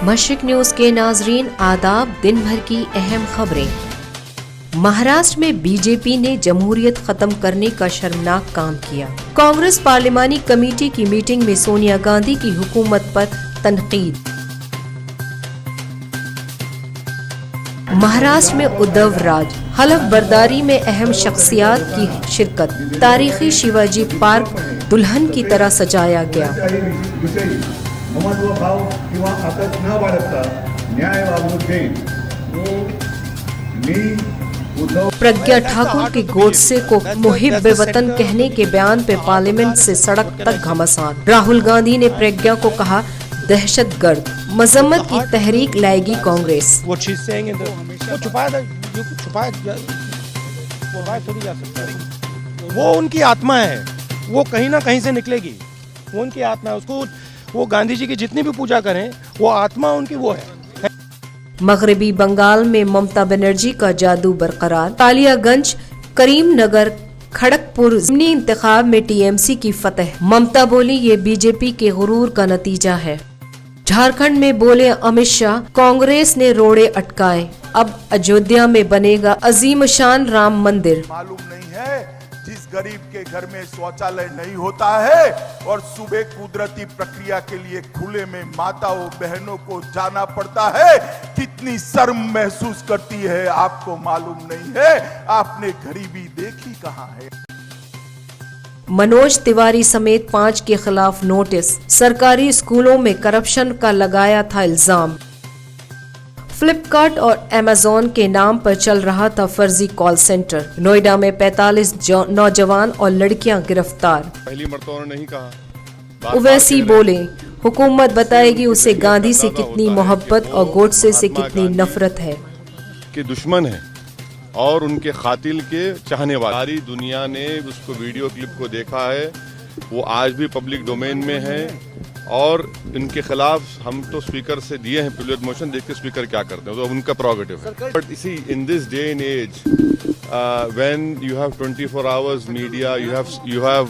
मशरिक news के नाजरीन आदाब, दिन भर की अहम खबरें। महाराष्ट्र में बीजेपी ने जमहूरियत खत्म करने का शर्मनाक काम किया। कांग्रेस पार्लिमानी कमेटी की मीटिंग में सोनिया गांधी की हुकूमत पर तनकीद। महाराष्ट्र में उद्धव राज हलफ बर्दारी में अहम शख्सियात की शिरकत। तारीखी शिवाजी पार्क दुल्हन की तरह सजाया गया। महत्वभाव किंवा आदत न बाळगता न्याय वागणूक देईन। प्रज्ञा ठाकुर के गोडसे को मुहिब वतन कहने के बयान पे पार्लियामेंट से सड़क तक घमासान। राहुल गांधी ने प्रज्ञा को कहा दहशतगर्द। मजम्मत की तहरीक लाएगी कांग्रेस। वो थोड़ी जा सकता है। वो उनकी आत्मा है, वो कहीं ना कहीं से निकलेगी। वो उनकी आत्मा है, उसको वो गांधी जी की जितनी भी पूजा करें, वो आत्मा उनकी वो है। मगरबी बंगाल में ममता बनर्जी का जादू बरकरार। कालियागंज, करीमनगर, खड़गपुर ज़िमनी इंतखाब में टीएमसी की फतह। ममता बोली ये बीजेपी के गुरूर का नतीजा है। झारखंड में बोले अमित शाह कांग्रेस ने रोड़े अटकाए, अब अयोध्या में बनेगा अजीम शान राम मंदिर। मालूम नहीं है जिस गरीब के घर में शौचालय नहीं होता है और सुबह कुदरती प्रक्रिया के लिए खुले में माताओं बहनों को जाना पड़ता है, कितनी शर्म महसूस करती है आपको मालूम नहीं है। आपने गरीबी देखी कहाँ है। मनोज तिवारी समेत 5 के खिलाफ नोटिस। सरकारी स्कूलों में करप्शन का लगाया था इल्जाम। फ्लिपकार्ट और अमेज़न के नाम पर चल रहा था फर्जी कॉल सेंटर। नोएडा में 45 नौजवान और लड़कियां गिरफ्तार। पहली मर्तबा नहीं कहा। ओवैसी बोले हुकूमत बताएगी उसे गांधी से कितनी मोहब्बत और गोडसे से कितनी नफरत है। कि दुश्मन है और उनके खातिल के चाहने वाले। सारी दुनिया ने उसको वीडियो क्लिप को देखा है, वो आज भी पब्लिक डोमेन में है और इनके खिलाफ हम तो स्पीकर से दिए हैं प्रिविलेज मोशन। देखते स्पीकर क्या करते हैं, तो उनका प्रोगेटिव है। बट इसी in this day and age when you have 24 hours media, you have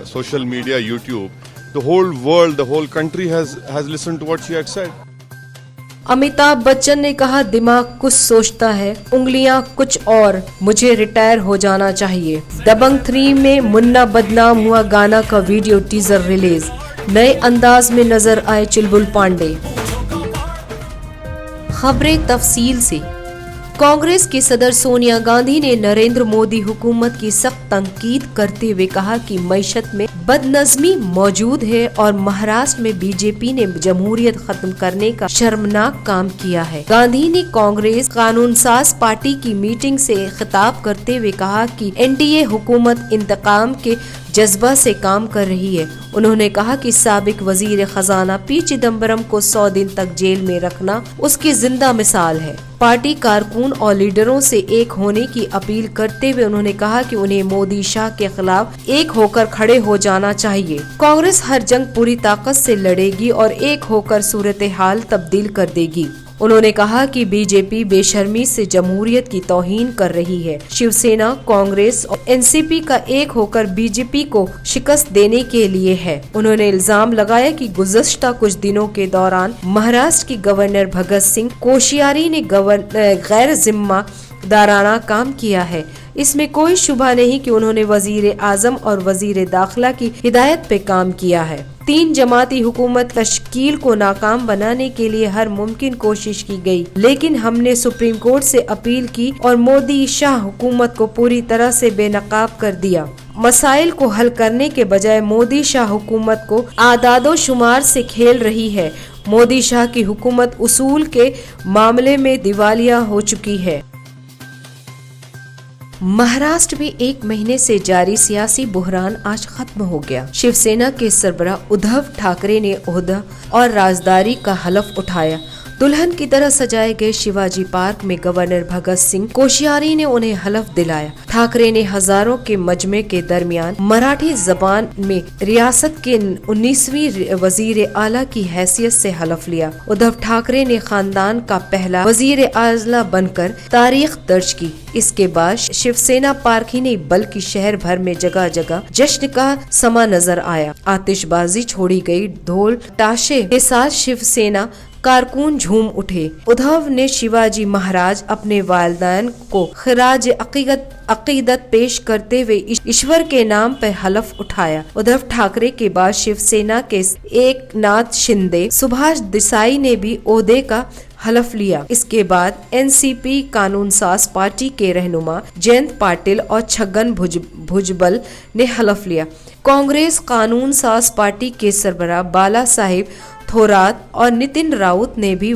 social media, YouTube, the whole world, the whole country has listened to what she had said. Amitabh Bachchan ने कहा दिमाग कुछ सोचता है, उंगलियां कुछ और, मुझे रिटायर हो जाना चाहिए। दबंग 3 में मुन्ना बदनाम हुआ गाना का वीडियो टीजर रिलीज। नए अंदाज में नजर आए चुलबुल पांडे। खबरें तफसील से। कांग्रेस की सदर सोनिया गांधी ने नरेंद्र मोदी हुकूमत की सख्त तनकीद करते हुए कहा कि मईशत में बदनज़मी मौजूद है और महाराष्ट्र में बीजेपी ने जमहूरियत खत्म करने का शर्मनाक काम किया है। गांधी ने कांग्रेस कानूनसाज पार्टी की मीटिंग से खिताब करते हुए कहा कि एनडीए हुकूमत इंतकाम के जज्बा से काम कर रही है। उन्होंने कहा कि साबिक वजीर खजाना पी चिदम्बरम को 100 दिन तक जेल में रखना उसकी जिंदा मिसाल है। पार्टी कारकुन और लीडरों से एक होने की अपील करते हुए उन्होंने कहा कि उन्हें मोदी शाह के खिलाफ एक होकर खड़े हो जाना चाहिए। कांग्रेस हर जंग पूरी ताकत से लड़ेगी और एक होकर सूरत हाल तब्दील कर देगी। उन्होंने कहा कि बीजेपी बेशर्मी से जमहूरियत की तौहीन कर रही है। शिवसेना, कांग्रेस और एनसीपी का एक होकर बीजेपी को शिकस्त देने के लिए है। उन्होंने इल्जाम लगाया कि गुज़श्ता कुछ दिनों के दौरान महाराष्ट्र की गवर्नर भगत सिंह कोश्यारी ने गैर जिम्मेदाराना काम किया है। इसमें कोई शुबा नहीं कि उन्होंने वजीर आजम और वजीर दाखिला की हिदायत पे काम किया है। 3 जमाती हुकूमत तश्कील को नाकाम बनाने के लिए हर मुमकिन कोशिश की गई, लेकिन हमने सुप्रीम कोर्ट से अपील की और मोदी शाह हुकूमत को पूरी तरह से बेनकाब कर दिया। मसाइल को हल करने के बजाय मोदी शाह हुकूमत को आदादो शुमार से खेल रही है। मोदी शाह की हुकूमत उसूल के मामले में दिवालिया हो चुकी है। महाराष्ट्र में 1 महीने से जारी सियासी बुहरान आज खत्म हो गया। शिवसेना के सरबराह उद्धव ठाकरे ने ओहदा और राजदारी का हलफ उठाया। दुल्हन की तरह सजाए गए शिवाजी पार्क में गवर्नर भगत सिंह कोश्यारी ने उन्हें हलफ दिलाया। ठाकरे ने हजारों के मजमे के दरमियान मराठी जबान में रियासत के 19वीं वजीर आला की हैसियत से हलफ लिया। उद्धव ठाकरे ने खानदान का पहला वजीर आला बनकर तारीख दर्ज की। इसके बाद शिवसेना पार्क ही नहीं बल्कि शहर भर में जगह जगह जश्न का समा नजर आया। आतिशबाजी छोड़ी गई, ढोल ताशे के साथ शिवसेना कारकुन झूम उठे। उद्धव ने शिवाजी महाराज अपने वालिदैन को खिराज अकीदत पेश करते हुए ईश्वर के नाम पर हलफ उठाया। उद्धव ठाकरे के बाद शिवसेना के एकनाथ शिंदे, सुभाष देसाई ने भी ओहदे का हलफ लिया। इसके बाद एनसीपी कानून साज पार्टी के रहनुमा जयंत पाटिल और छगन भुजबल ने हलफ लिया। कांग्रेस कानून साज पार्टी के सरबराह बाला साहिब थोरात और नितिन राउत ने भी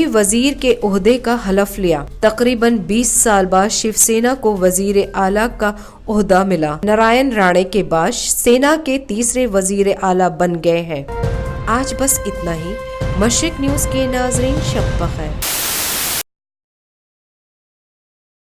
वजीर के ओहदे का हलफ लिया। तकरीबन 20 साल बाद शिवसेना को वजीर आला का ओहदा मिला। नारायण राणे के बाद सेना के तीसरे वजीर आला बन गए हैं। आज बस इतना ही। मशरिक न्यूज के नाजरीन, शब बखैर।